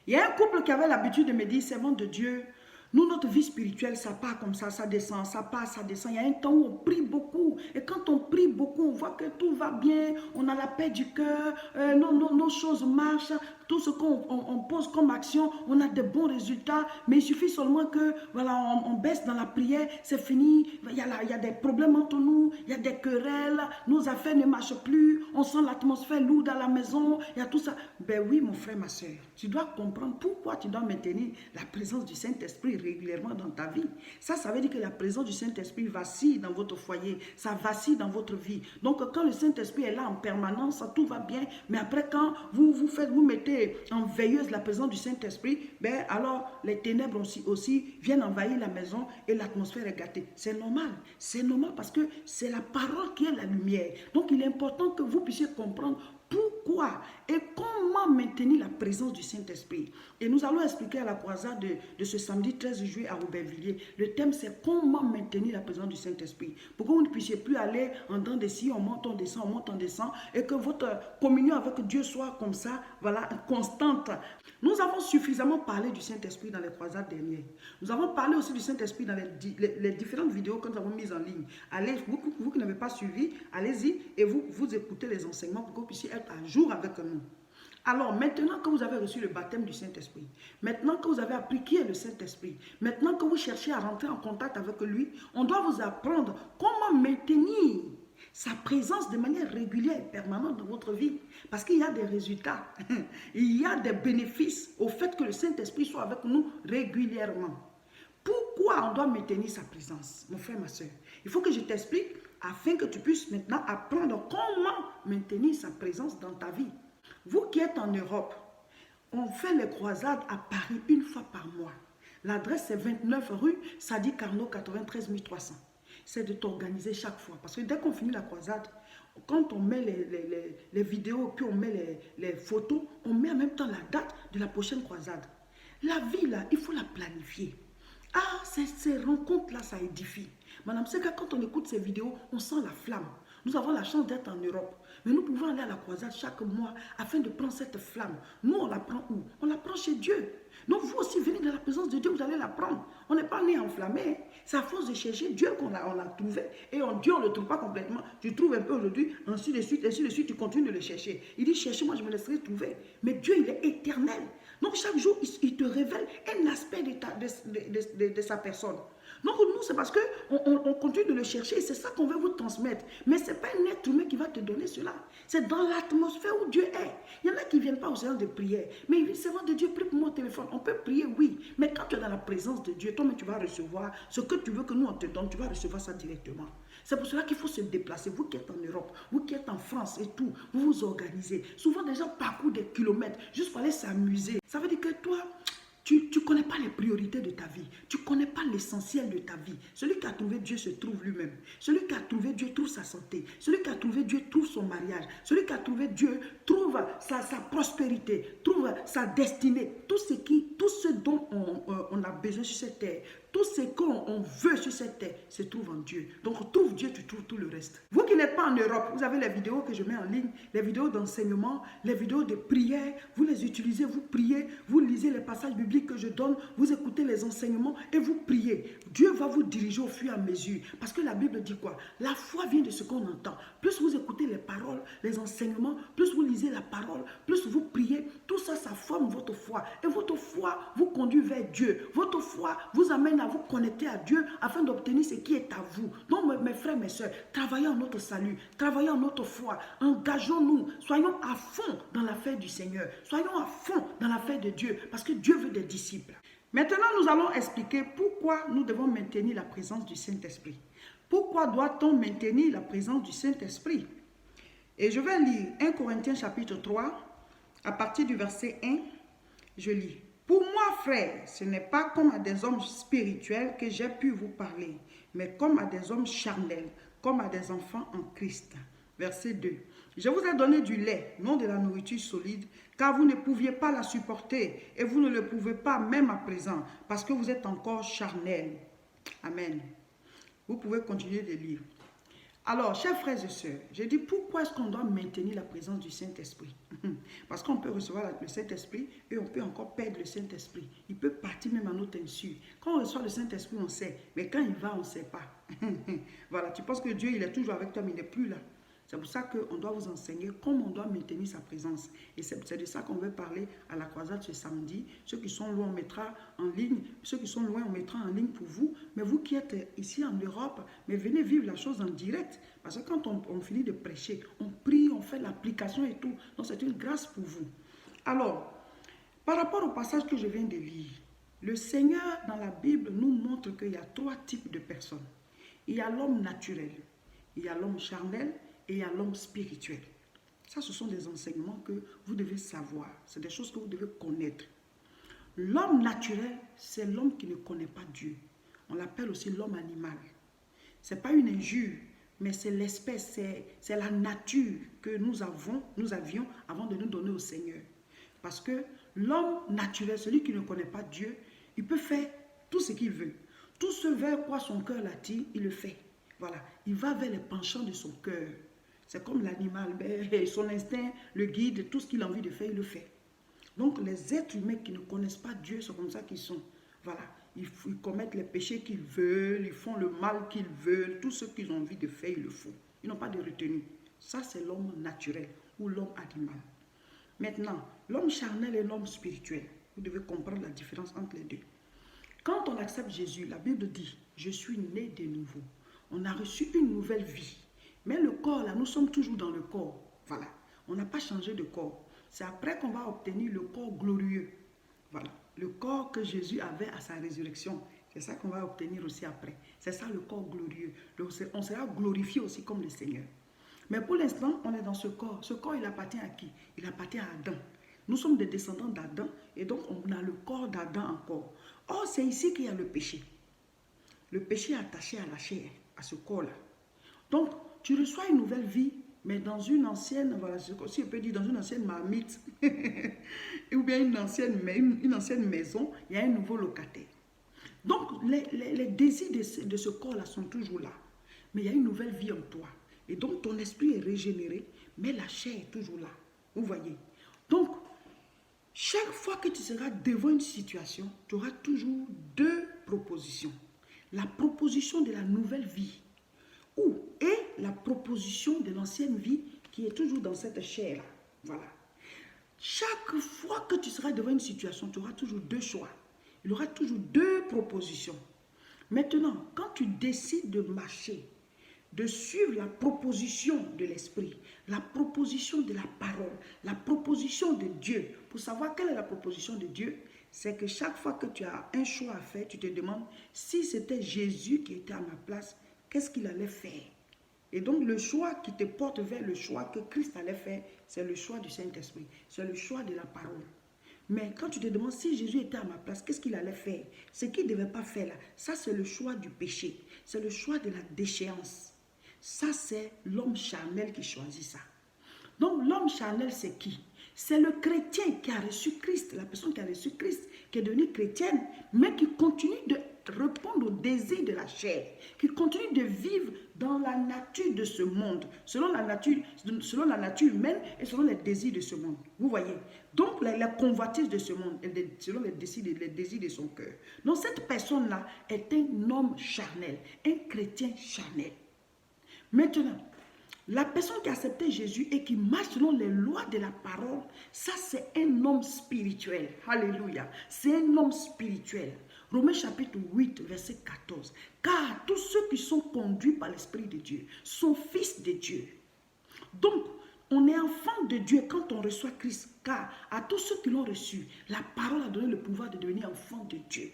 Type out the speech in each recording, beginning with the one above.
Il y a un couple qui avait l'habitude de me dire, servante de Dieu, nous, notre vie spirituelle, ça part comme ça descend, ça part, ça descend. Il y a un temps où on prie beaucoup. Et quand on prie beaucoup, on voit que tout va bien, on a la paix du cœur, nos choses marchent, tout ce qu'on pose comme action, on a de bons résultats. Mais il suffit seulement que, voilà, on baisse dans la prière, c'est fini. Il y a des problèmes entre nous, il y a des querelles, nos affaires ne marchent plus, on sent l'atmosphère lourde à la maison, il y a tout ça. Ben oui, mon frère, ma soeur, tu dois comprendre pourquoi tu dois maintenir la présence du Saint-Esprit régulièrement dans ta vie. Ça veut dire que la présence du Saint-Esprit vacille dans votre foyer, ça vacille dans votre vie. Donc quand le Saint-Esprit est là en permanence, tout va bien. Mais après quand vous mettez en veilleuse la présence du Saint-Esprit, ben alors les ténèbres aussi viennent envahir la maison et l'atmosphère est gâtée. C'est normal parce que c'est la parole qui est la lumière. Donc il est important que vous puissiez comprendre pourquoi et comment maintenir la présence du Saint-Esprit. Et nous allons expliquer à la croisade de ce samedi 13 juillet à Aubervilliers. Le thème, c'est comment maintenir la présence du Saint-Esprit. Pour que vous ne puissiez plus aller en dents de scie, on monte, on descend, on monte, on descend, et que votre communion avec Dieu soit comme ça, voilà, constante. Nous avons suffisamment parlé du Saint-Esprit dans les croisades dernières. Nous avons parlé aussi du Saint-Esprit dans les différentes vidéos que nous avons mises en ligne. Allez, vous qui n'avez pas suivi, allez-y et vous écoutez les enseignements pour que vous puissiez être à jour avec nous. Alors, maintenant que vous avez reçu le baptême du Saint-Esprit, maintenant que vous avez appris qui est le Saint-Esprit, maintenant que vous cherchez à rentrer en contact avec lui, on doit vous apprendre comment maintenir sa présence de manière régulière et permanente dans votre vie. Parce qu'il y a des résultats, il y a des bénéfices au fait que le Saint-Esprit soit avec nous régulièrement. Pourquoi on doit maintenir sa présence, mon frère, ma soeur? Il faut que je t'explique afin que tu puisses maintenant apprendre comment maintenir sa présence dans ta vie. Vous qui êtes en Europe, on fait les croisades à Paris une fois par mois. L'adresse est 29 rue Sadi Carnot 93 300. C'est de t'organiser chaque fois. Parce que dès qu'on finit la croisade, quand on met les vidéos, puis on met les photos, on met en même temps la date de la prochaine croisade. La vie, là, il faut la planifier. Ah, ces rencontres-là, ça édifie. Madame Seka, quand on écoute ces vidéos, on sent la flamme. Nous avons la chance d'être en Europe. Mais nous pouvons aller à la croisade chaque mois afin de prendre cette flamme. Nous, on la prend où? On la prend chez Dieu. Donc vous aussi, venez dans la présence de Dieu, vous allez la prendre. On n'est pas né enflammé. C'est à force de chercher Dieu qu'on l'a trouvé. Et Dieu, on ne le trouve pas complètement. Tu trouves un peu aujourd'hui, ainsi de suite, tu continues de le chercher. Il dit, cherchez-moi, je me laisserai trouver. Mais Dieu, il est éternel. Donc chaque jour, il te révèle un aspect de sa personne. Donc nous, c'est parce qu'on continue de le chercher et c'est ça qu'on veut vous transmettre. Mais ce n'est pas un être humain qui va te donner cela. C'est dans l'atmosphère où Dieu est. Il y en a qui ne viennent pas au séance de prière. Mais ils disent, Seigneur de Dieu, prie pour moi au téléphone. On peut prier, oui. Mais quand tu es dans la présence de Dieu, toi-même, tu vas recevoir ce que tu veux que nous, on te donne. Tu vas recevoir ça directement. C'est pour cela qu'il faut se déplacer. Vous qui êtes en Europe, vous qui êtes en France et tout, vous vous organisez. Souvent, des gens parcourent des kilomètres juste pour aller s'amuser. Ça veut dire que toi, tu ne connais pas les priorités de ta vie. Tu ne connais pas l'essentiel de ta vie. Celui qui a trouvé Dieu se trouve lui-même. Celui qui a trouvé Dieu trouve sa santé. Celui qui a trouvé Dieu trouve son mariage. Celui qui a trouvé Dieu trouve sa prospérité, trouve sa destinée. Tout ce dont on a besoin sur cette terre, tout ce qu'on veut sur cette terre se trouve en Dieu. Donc trouve Dieu, tu trouves tout le reste. Vous qui n'êtes pas en Europe, vous avez les vidéos que je mets en ligne, les vidéos d'enseignement, les vidéos de prière. Vous les utilisez, vous priez, vous lisez les passages bibliques que je donne, vous écoutez les enseignements et vous priez. Dieu va vous diriger au fur et à mesure. Parce que la Bible dit quoi? La foi vient de ce qu'on entend. Plus vous écoutez les paroles, les enseignements, plus vous lisez la parole, plus vous priez, tout ça, ça forme votre foi. Et votre foi vous conduit vers Dieu. Votre foi vous amène à vous connecter à Dieu afin d'obtenir ce qui est à vous. Donc mes frères, mes soeurs, travaillons en notre salut, travaillons en notre foi, engageons-nous, soyons à fond dans l'affaire du Seigneur, soyons à fond dans l'affaire de Dieu, parce que Dieu veut des disciples. Maintenant, nous allons expliquer pourquoi nous devons maintenir la présence du Saint-Esprit. Pourquoi doit-on maintenir la présence du Saint-Esprit? Et je vais lire 1 Corinthiens chapitre 3, à partir du verset 1, je lis. Pour moi, frères, ce n'est pas comme à des hommes spirituels que j'ai pu vous parler, mais comme à des hommes charnels, comme à des enfants en Christ. Verset 2. Je vous ai donné du lait, non de la nourriture solide, car vous ne pouviez pas la supporter, et vous ne le pouvez pas même à présent, parce que vous êtes encore charnels. Amen. Vous pouvez continuer de lire. Alors, chers frères et sœurs, j'ai dit pourquoi est-ce qu'on doit maintenir la présence du Saint-Esprit? Parce qu'on peut recevoir le Saint-Esprit et on peut encore perdre le Saint-Esprit. Il peut partir même à notre insu. Quand on reçoit le Saint-Esprit, on sait. Mais quand il va, on ne sait pas. Voilà, tu penses que Dieu, il est toujours avec toi, mais il n'est plus là. C'est pour ça qu'on doit vous enseigner comment on doit maintenir sa présence. Et c'est de ça qu'on veut parler à la croisade ce samedi. Ceux qui sont loin, on mettra en ligne. Ceux qui sont loin, on mettra en ligne pour vous. Mais vous qui êtes ici en Europe, mais venez vivre la chose en direct. Parce que quand on finit de prêcher, on prie, on fait l'application et tout. Donc c'est une grâce pour vous. Alors, par rapport au passage que je viens de lire, le Seigneur dans la Bible nous montre qu'il y a 3 types de personnes. Il y a l'homme naturel, il y a l'homme charnel, et il y a l'homme spirituel. Ça, ce sont des enseignements que vous devez savoir. C'est des choses que vous devez connaître. L'homme naturel, c'est l'homme qui ne connaît pas Dieu. On l'appelle aussi l'homme animal. Ce n'est pas une injure, mais c'est l'espèce, c'est la nature que nous avions avant de nous donner au Seigneur. Parce que l'homme naturel, celui qui ne connaît pas Dieu, il peut faire tout ce qu'il veut. Tout ce vers quoi son cœur l'attire, il le fait. Voilà, il va vers les penchants de son cœur. C'est comme l'animal, son instinct le guide, tout ce qu'il a envie de faire, il le fait. Donc les êtres humains qui ne connaissent pas Dieu, c'est comme ça qu'ils sont. Voilà, ils commettent les péchés qu'ils veulent, ils font le mal qu'ils veulent, tout ce qu'ils ont envie de faire, ils le font. Ils n'ont pas de retenue. Ça, c'est l'homme naturel ou l'homme animal. Maintenant, l'homme charnel et l'homme spirituel. Vous devez comprendre la différence entre les deux. Quand on accepte Jésus, la Bible dit, je suis né de nouveau. On a reçu une nouvelle vie. Mais le corps, là, nous sommes toujours dans le corps. Voilà. On n'a pas changé de corps. C'est après qu'on va obtenir le corps glorieux. Voilà. Le corps que Jésus avait à sa résurrection. C'est ça qu'on va obtenir aussi après. C'est ça le corps glorieux. On sera glorifié aussi comme le Seigneur. Mais pour l'instant, on est dans ce corps. Ce corps, il appartient à qui? Il appartient à Adam. Nous sommes des descendants d'Adam. Et donc, on a le corps d'Adam encore. Or, c'est ici qu'il y a le péché. Le péché est attaché à la chair, à ce corps-là. Donc, tu reçois une nouvelle vie, mais dans une ancienne, voilà, si je peux dire, dans une ancienne marmite, ou bien une ancienne maison, il y a un nouveau locataire. Donc, les désirs de ce corps-là sont toujours là. Mais il y a une nouvelle vie en toi. Et donc, ton esprit est régénéré, mais la chair est toujours là. Vous voyez? Donc, chaque fois que tu seras devant une situation, tu auras toujours 2 propositions. La proposition de la nouvelle vie et la proposition de l'ancienne vie qui est toujours dans cette chair-là. Voilà. Chaque fois que tu seras devant une situation, tu auras toujours 2 choix. Il y aura toujours 2 propositions. Maintenant, quand tu décides de marcher, de suivre la proposition de l'esprit, la proposition de la parole, la proposition de Dieu, pour savoir quelle est la proposition de Dieu, c'est que chaque fois que tu as un choix à faire, tu te demandes si c'était Jésus qui était à ma place, qu'est-ce qu'il allait faire? Et donc le choix qui te porte vers le choix que Christ allait faire, c'est le choix du Saint-Esprit, c'est le choix de la parole. Mais quand tu te demandes si Jésus était à ma place, qu'est-ce qu'il allait faire? Ce qu'il ne devait pas faire là, ça c'est le choix du péché, c'est le choix de la déchéance. Ça c'est l'homme charnel qui choisit ça. Donc l'homme charnel c'est qui? C'est le chrétien qui a reçu Christ, la personne qui a reçu Christ, qui est devenue chrétienne, mais qui continue de répondre aux désirs de la chair, qui continue de vivre dans la nature de ce monde, selon la nature humaine et selon les désirs de ce monde. Vous voyez? Donc, la convoitise de ce monde, selon les désirs de son cœur. Donc, cette personne-là est un homme charnel, un chrétien charnel. Maintenant, la personne qui a accepté Jésus et qui marche selon les lois de la parole, ça c'est un homme spirituel. Alléluia. C'est un homme spirituel. Romains chapitre 8, verset 14. Car tous ceux qui sont conduits par l'Esprit de Dieu sont fils de Dieu. Donc, on est enfant de Dieu quand on reçoit Christ. Car à tous ceux qui l'ont reçu, la parole a donné le pouvoir de devenir enfant de Dieu.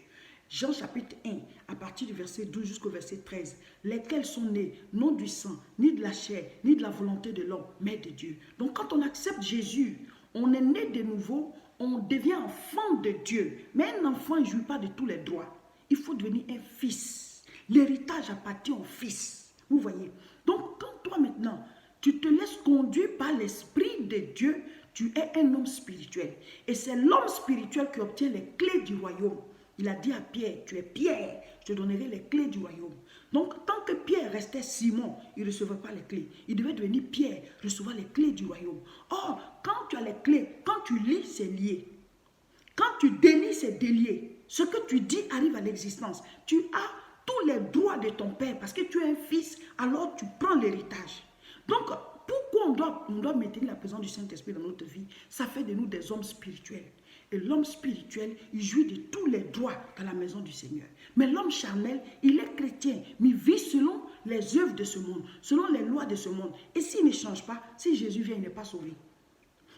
Jean chapitre 1, à partir du verset 12 jusqu'au verset 13, lesquels sont nés, non du sang, ni de la chair, ni de la volonté de l'homme, mais de Dieu. Donc quand on accepte Jésus, on est né de nouveau, on devient enfant de Dieu. Mais un enfant ne jouit pas de tous les droits. Il faut devenir un fils. L'héritage appartient au fils. Vous voyez? Donc quand toi maintenant, tu te laisses conduire par l'Esprit de Dieu, tu es un homme spirituel. Et c'est l'homme spirituel qui obtient les clés du royaume. Il a dit à Pierre, tu es Pierre, je te donnerai les clés du royaume. Donc, tant que Pierre restait Simon, il ne recevait pas les clés. Il devait devenir Pierre, recevoir les clés du royaume. Or, quand tu as les clés, quand tu lis, c'est lié. Quand tu délies, c'est délié. Ce que tu dis arrive à l'existence. Tu as tous les droits de ton père parce que tu es un fils, alors tu prends l'héritage. Donc, pourquoi on doit maintenir la présence du Saint-Esprit dans notre vie? Ça fait de nous des hommes spirituels. Et l'homme spirituel, il jouit de tous les droits dans la maison du Seigneur. Mais l'homme charnel, il est chrétien, mais il vit selon les œuvres de ce monde, selon les lois de ce monde. Et s'il ne change pas, si Jésus vient, il n'est pas sauvé.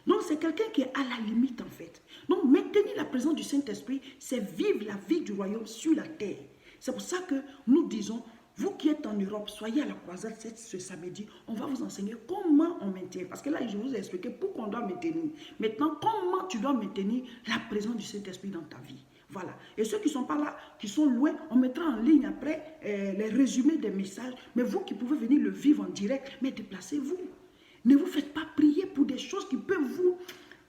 Donc, c'est quelqu'un qui est à la limite, en fait. Donc, maintenir la présence du Saint-Esprit, c'est vivre la vie du royaume sur la terre. C'est pour ça que nous disons, vous qui êtes en Europe, soyez à la croisade ce samedi. On va vous enseigner comment on maintient. Parce que là, je vous ai expliqué pourquoi on doit maintenir. Maintenant, comment tu dois maintenir la présence du Saint-Esprit dans ta vie. Voilà. Et ceux qui ne sont pas là, qui sont loin, on mettra en ligne après les résumés des messages. Mais vous qui pouvez venir le vivre en direct, mais déplacez-vous. Ne vous faites pas prier pour des choses qui peuvent vous...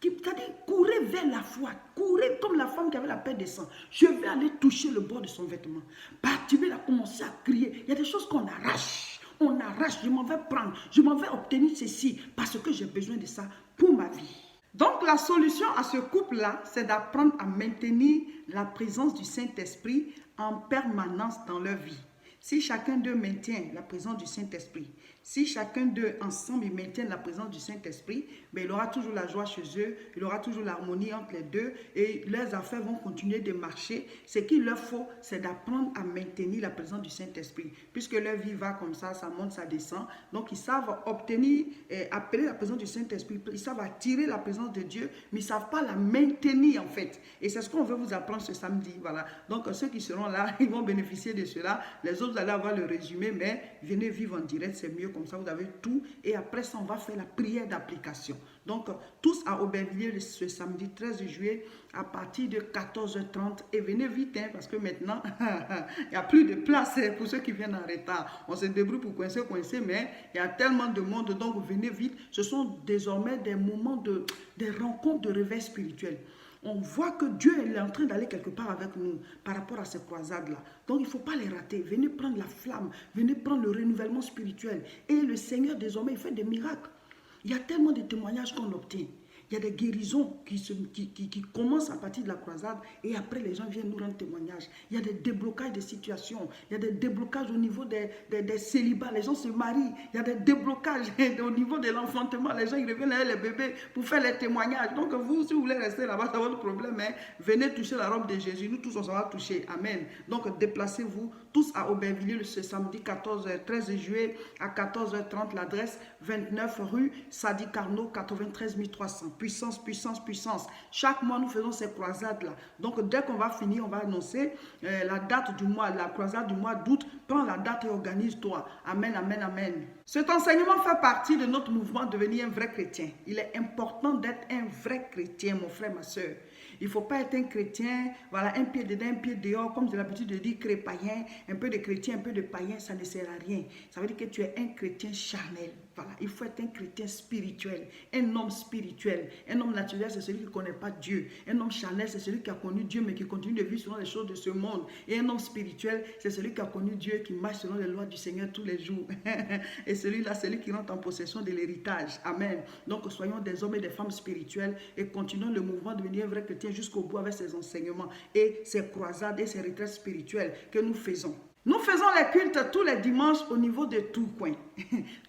C'est-à-dire, courez vers la foi. Courez comme la femme qui avait la peur des sangs. Je vais aller toucher le bord de son vêtement. Bartimée a commencé à crier. Il y a des choses qu'on arrache. On arrache. Je m'en vais prendre. Je m'en vais obtenir ceci parce que j'ai besoin de ça pour ma vie. Donc, la solution à ce couple-là, c'est d'apprendre à maintenir la présence du Saint-Esprit en permanence dans leur vie. Si chacun d'eux maintient la présence du Saint-Esprit, si chacun d'eux ensemble ils maintiennent la présence du Saint-Esprit, ben, il aura toujours la joie chez eux, il aura toujours l'harmonie entre les deux et leurs affaires vont continuer de marcher. Ce qu'il leur faut, c'est d'apprendre à maintenir la présence du Saint-Esprit. Puisque leur vie va comme ça monte, ça descend. Donc ils savent obtenir, appeler la présence du Saint-Esprit, ils savent attirer la présence de Dieu, mais ils ne savent pas la maintenir en fait. Et c'est ce qu'on veut vous apprendre ce samedi. Voilà. Donc ceux qui seront là, ils vont bénéficier de cela. Les autres, vous allez avoir le résumé, mais venez vivre en direct, c'est mieux comme ça, vous avez tout. Et après ça, on va faire la prière d'application. Donc, tous à Aubervilliers ce samedi 13 juillet à partir de 14h30. Et venez vite, hein, parce que maintenant, il n'y a plus de place pour ceux qui viennent en retard. On se débrouille pour coincer, mais il y a tellement de monde, donc venez vite. Ce sont désormais des moments des rencontres de réveil spirituel. On voit que Dieu est en train d'aller quelque part avec nous par rapport à ces croisades-là. Donc, il ne faut pas les rater. Venez prendre la flamme, venez prendre le renouvellement spirituel. Et le Seigneur, désormais, il fait des miracles. Il y a tellement de témoignages qu'on obtient. Il y a des guérisons qui commencent à partir de la croisade et après les gens viennent nous rendre témoignage. Il y a des déblocages de situations. Il y a des déblocages au niveau des célibats. Les gens se marient. Il y a des déblocages au niveau de l'enfantement. Les gens ils reviennent avec les bébés pour faire les témoignages. Donc vous, si vous voulez rester là-bas, c'est votre problème. Hein? Venez toucher la robe de Jésus. Nous tous, on s'en va toucher. Amen. Donc déplacez-vous tous à Aubervilliers ce samedi 13 juillet à 14h30. L'adresse 29 rue Sadi Carnot 93 300. Puissance, puissance, puissance. Chaque mois, nous faisons ces croisades-là. Donc, dès qu'on va finir, on va annoncer la date du mois, la croisade du mois d'août. Prends la date et organise-toi. Amen, amen, amen. Cet enseignement fait partie de notre mouvement devenir un vrai chrétien. Il est important d'être un vrai chrétien, mon frère, ma soeur. Il ne faut pas être un chrétien, voilà, un pied dedans, un pied dehors, comme j'ai l'habitude de dire, païen, un peu de chrétien, un peu de païen, ça ne sert à rien. Ça veut dire que tu es un chrétien charnel. Voilà, il faut être un chrétien spirituel, un homme spirituel. Un homme naturel, c'est celui qui ne connaît pas Dieu. Un homme charnel, c'est celui qui a connu Dieu, mais qui continue de vivre selon les choses de ce monde. Et un homme spirituel, c'est celui qui a connu Dieu, qui marche selon les lois du Seigneur tous les jours. Et celui-là, c'est celui qui rentre en possession de l'héritage. Amen. Donc, soyons des hommes et des femmes spirituels et continuons le mouvement de devenir un vrai chrétien jusqu'au bout avec ces enseignements et ces croisades et ces retraites spirituelles que nous faisons. Nous faisons les cultes tous les dimanches au niveau de Tourcoing.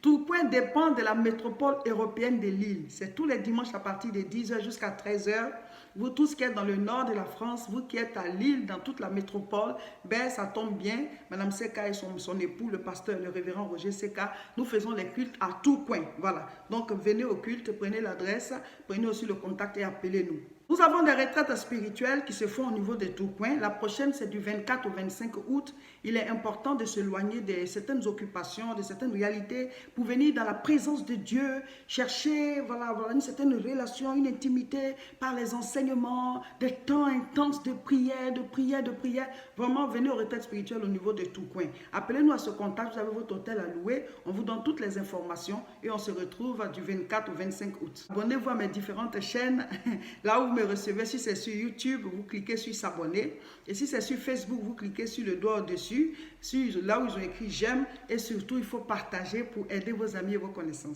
Tourcoing dépend de la métropole européenne de Lille. C'est tous les dimanches à partir de 10h jusqu'à 13h. Vous tous qui êtes dans le nord de la France, vous qui êtes à Lille, dans toute la métropole, ben ça tombe bien. Madame Seka et son époux, le pasteur, le révérend Roger Seka, nous faisons les cultes à Tourcoing. Voilà. Donc venez au culte, prenez l'adresse, prenez aussi le contact et appelez-nous. Nous avons des retraites spirituelles qui se font au niveau de Tourcoing. La prochaine, c'est du 24 au 25 août. Il est important de s'éloigner de certaines occupations, de certaines réalités, pour venir dans la présence de Dieu, chercher voilà, une certaine relation, une intimité par les enseignements, des temps intenses de prière, de prière, de prière. Vraiment, venez aux retraites spirituelles au niveau de Tourcoing. Appelez-nous à ce contact, vous avez votre hôtel à louer. On vous donne toutes les informations et on se retrouve du 24 au 25 août. Abonnez-vous à mes différentes chaînes, là où vous me me recevez, si c'est sur YouTube, vous cliquez sur s'abonner. Et si c'est sur Facebook, vous cliquez sur le doigt au-dessus, là où ils ont écrit j'aime. Et surtout, il faut partager pour aider vos amis et vos connaissances.